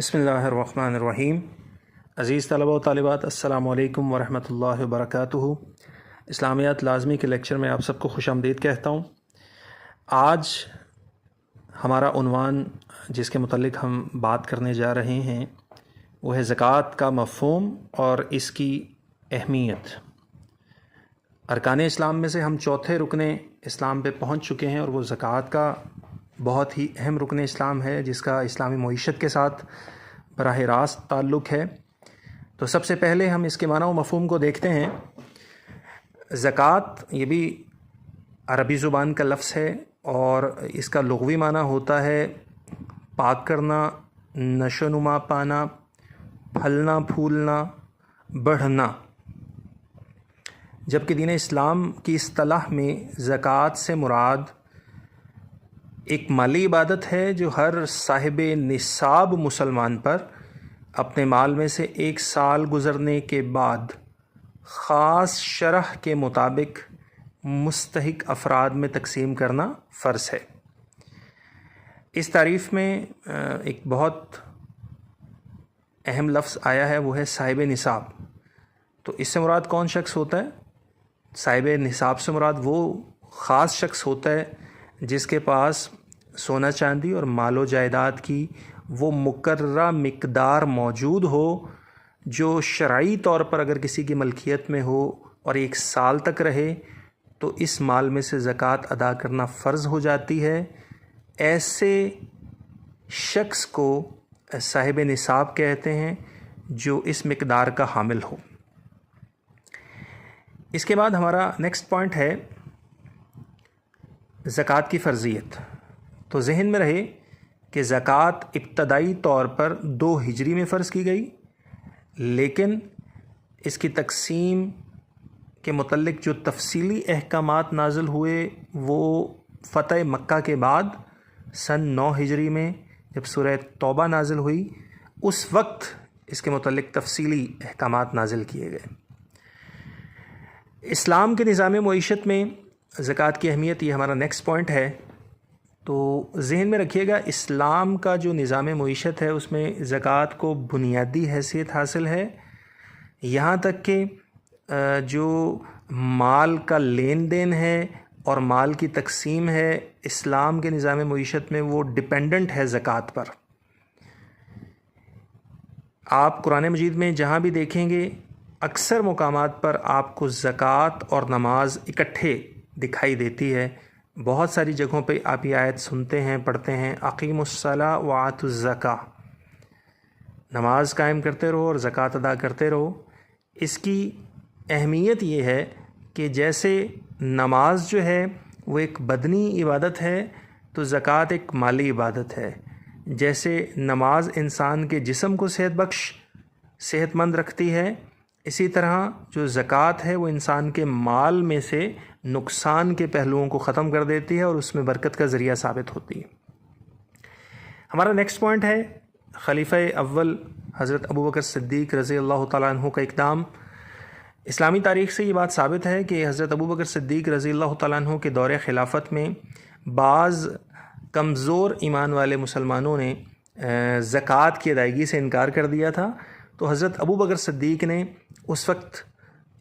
بسم اللہ الرحمن الرحیم۔ عزیز طلبہ و طالبات، السلام علیکم ورحمۃ اللہ وبرکاتہ۔ اسلامیات لازمی کے لیکچر میں آپ سب کو خوش آمدید کہتا ہوں۔ آج ہمارا عنوان جس کے متعلق ہم بات کرنے جا رہے ہیں وہ ہے زکوٰۃ کا مفہوم اور اس کی اہمیت۔ ارکان اسلام میں سے ہم چوتھے رکن اسلام پہ پہنچ چکے ہیں، اور وہ زکوٰۃ کا بہت ہی اہم رکن اسلام ہے جس کا اسلامی معیشت کے ساتھ براہ راست تعلق ہے۔ تو سب سے پہلے ہم اس کے معنی و مفہوم کو دیکھتے ہیں۔ زکوٰۃ یہ بھی عربی زبان کا لفظ ہے اور اس کا لغوی معنی ہوتا ہے پاک کرنا، نشو و نما پانا، پھلنا پھولنا، بڑھنا، جبکہ دین اسلام کی اصطلاح میں زکوٰۃ سے مراد ایک مالی عبادت ہے جو ہر صاحب نصاب مسلمان پر اپنے مال میں سے 1 سال گزرنے کے بعد خاص شرح کے مطابق مستحق افراد میں تقسیم کرنا فرض ہے۔ اس تعریف میں ایک بہت اہم لفظ آیا ہے، وہ ہے صاحب نصاب۔ تو اس سے مراد کون شخص ہوتا ہے؟ صاحب نصاب سے مراد وہ خاص شخص ہوتا ہے جس کے پاس سونا چاندی اور مال و جائیداد کی وہ مقررہ مقدار موجود ہو جو شرعی طور پر اگر کسی کی ملکیت میں ہو اور 1 سال تک رہے تو اس مال میں سے زکوٰۃ ادا کرنا فرض ہو جاتی ہے۔ ایسے شخص کو صاحب نصاب کہتے ہیں جو اس مقدار کا حامل ہو۔ اس کے بعد ہمارا نیکسٹ پوائنٹ ہے زکوٰۃ کی فرضیت۔ تو ذہن میں رہے کہ زکوٰۃ ابتدائی طور پر 2 ہجری میں فرض کی گئی، لیکن اس کی تقسیم کے متعلق جو تفصیلی احکامات نازل ہوئے وہ فتح مکہ کے بعد سن 9 ہجری میں جب سورہ توبہ نازل ہوئی، اس وقت اس کے متعلق تفصیلی احکامات نازل کیے گئے۔ اسلام کے نظام معیشت میں زکوٰۃ کی اہمیت، یہ ہمارا نیکسٹ پوائنٹ ہے۔ تو ذہن میں رکھیے گا، اسلام کا جو نظام معیشت ہے اس میں زکوٰۃ کو بنیادی حیثیت حاصل ہے، یہاں تک کہ جو مال کا لین دین ہے اور مال کی تقسیم ہے اسلام کے نظام معیشت میں وہ ڈیپینڈنٹ ہے زکوٰۃ پر۔ آپ قرآن مجید میں جہاں بھی دیکھیں گے اکثر مقامات پر آپ کو زکوٰۃ اور نماز اکٹھے دکھائی دیتی ہے۔ بہت ساری جگہوں پہ آپ یہ آیت سنتے ہیں، پڑھتے ہیں، اقیموا الصلاۃ وآتوا الزکاۃ، نماز قائم کرتے رہو اور زکوٰۃ ادا کرتے رہو۔ اس کی اہمیت یہ ہے کہ جیسے نماز جو ہے وہ ایک بدنی عبادت ہے تو زکوٰۃ ایک مالی عبادت ہے۔ جیسے نماز انسان کے جسم کو صحت مند رکھتی ہے، اسی طرح جو زکوٰۃ ہے وہ انسان کے مال میں سے نقصان کے پہلوؤں کو ختم کر دیتی ہے اور اس میں برکت کا ذریعہ ثابت ہوتی ہے۔ ہمارا نیکسٹ پوائنٹ ہے خلیفہ اول حضرت ابوبکر صدیق رضی اللہ تعالیٰ عنہ کا اقدام۔ اسلامی تاریخ سے یہ بات ثابت ہے کہ حضرت ابوبکر صدیق رضی اللہ تعالیٰ عنہ کے دور خلافت میں بعض کمزور ایمان والے مسلمانوں نے زکوٰۃ کی ادائیگی سے انکار کر دیا تھا، تو حضرت ابوبکر صدیق نے اس وقت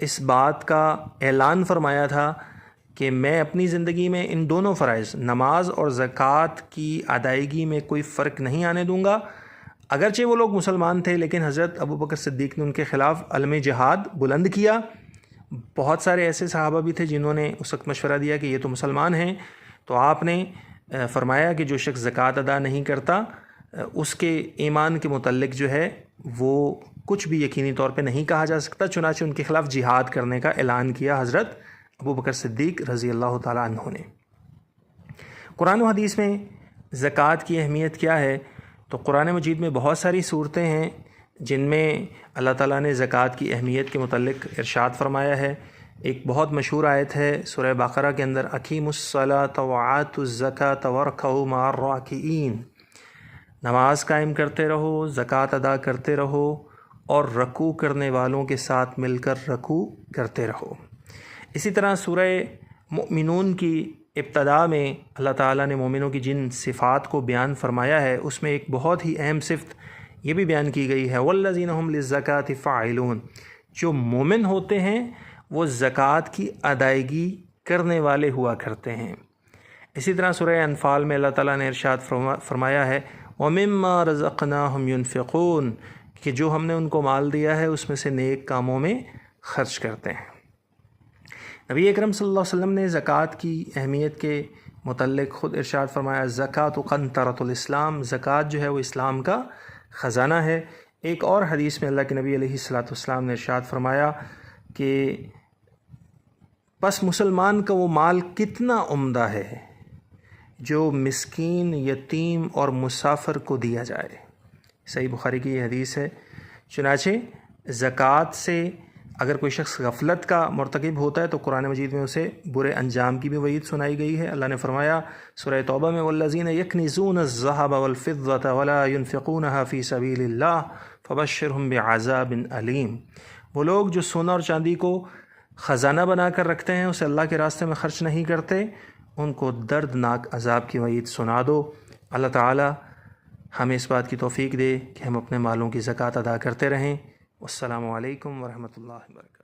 اس بات کا اعلان فرمایا تھا کہ میں اپنی زندگی میں ان دونوں فرائض نماز اور زکوٰۃ کی ادائیگی میں کوئی فرق نہیں آنے دوں گا۔ اگرچہ وہ لوگ مسلمان تھے لیکن حضرت ابوبکر صدیق نے ان کے خلاف علم جہاد بلند کیا۔ بہت سارے ایسے صحابہ بھی تھے جنہوں نے اس وقت مشورہ دیا کہ یہ تو مسلمان ہیں، تو آپ نے فرمایا کہ جو شخص زکوٰۃ ادا نہیں کرتا اس کے ایمان کے متعلق جو ہے وہ کچھ بھی یقینی طور پہ نہیں کہا جا سکتا، چنانچہ ان کے خلاف جہاد کرنے کا اعلان کیا حضرت ابوبکر صدیق رضی اللہ تعالیٰ عنہ نے۔ قرآن و حدیث میں زکوٰۃ کی اہمیت کیا ہے؟ تو قرآن مجید میں بہت ساری صورتیں ہیں جن میں اللہ تعالیٰ نے زکوٰۃ کی اہمیت کے متعلق ارشاد فرمایا ہے۔ ایک بہت مشہور آیت ہے سورہ بقرہ کے اندر، اقیموا الصلاۃ وآتوا الزکاۃ وارکعوا مع الراکعین، نماز قائم کرتے رہو، زکوٰۃ ادا کرتے رہو اور رکوع کرنے والوں کے ساتھ مل کر رکوع کرتے رہو۔ اسی طرح سورہ مؤمنون کی ابتدا میں اللہ تعالیٰ نے مومنوں کی جن صفات کو بیان فرمایا ہے اس میں ایک بہت ہی اہم صفت یہ بھی بیان کی گئی ہے والذین هم للزکاة فاعلون، جو مومن ہوتے ہیں وہ زکوٰۃ کی ادائیگی کرنے والے ہوا کرتے ہیں۔ اسی طرح سورہ انفال میں اللہ تعالیٰ نے ارشاد فرمایا ہے وَمِمَّا رَزَقْنَاهُمْ يُنْفِقُونَ، کہ جو ہم نے ان کو مال دیا ہے اس میں سے نیک کاموں میں خرچ کرتے ہیں۔ نبی اکرم صلی اللہ علیہ وسلم نے زکوٰۃ کی اہمیت کے متعلق خود ارشاد فرمایا زکوٰۃ قنطرۃ الاسلام، زکوٰۃ جو ہے وہ اسلام کا خزانہ ہے۔ ایک اور حدیث میں اللہ کے نبی علیہ الصلاۃ والسلام نے ارشاد فرمایا کہ پس مسلمان کا وہ مال کتنا عمدہ ہے جو مسکین، یتیم اور مسافر کو دیا جائے۔ صحیح بخاری کی یہ حدیث ہے۔ چنانچہ زکوٰۃ سے اگر کوئی شخص غفلت کا مرتکب ہوتا ہے تو قرآن مجید میں اسے برے انجام کی بھی وعید سنائی گئی ہے۔ اللہ نے فرمایا سورہ توبہ میں والذین یکنزون الذھب والفضة ولا ينفقونها فی سبیل اللہ فبشرهم بعذاب علیم، وہ لوگ جو سونا اور چاندی کو خزانہ بنا کر رکھتے ہیں اسے اللہ کے راستے میں خرچ نہیں کرتے، ان کو دردناک عذاب کی وعید سنا دو۔ اللہ تعالی ہمیں اس بات کی توفیق دے کہ ہم اپنے مالوں کی زکوٰۃ ادا کرتے رہیں۔ السلام علیکم ورحمۃ اللہ وبرکاتہ۔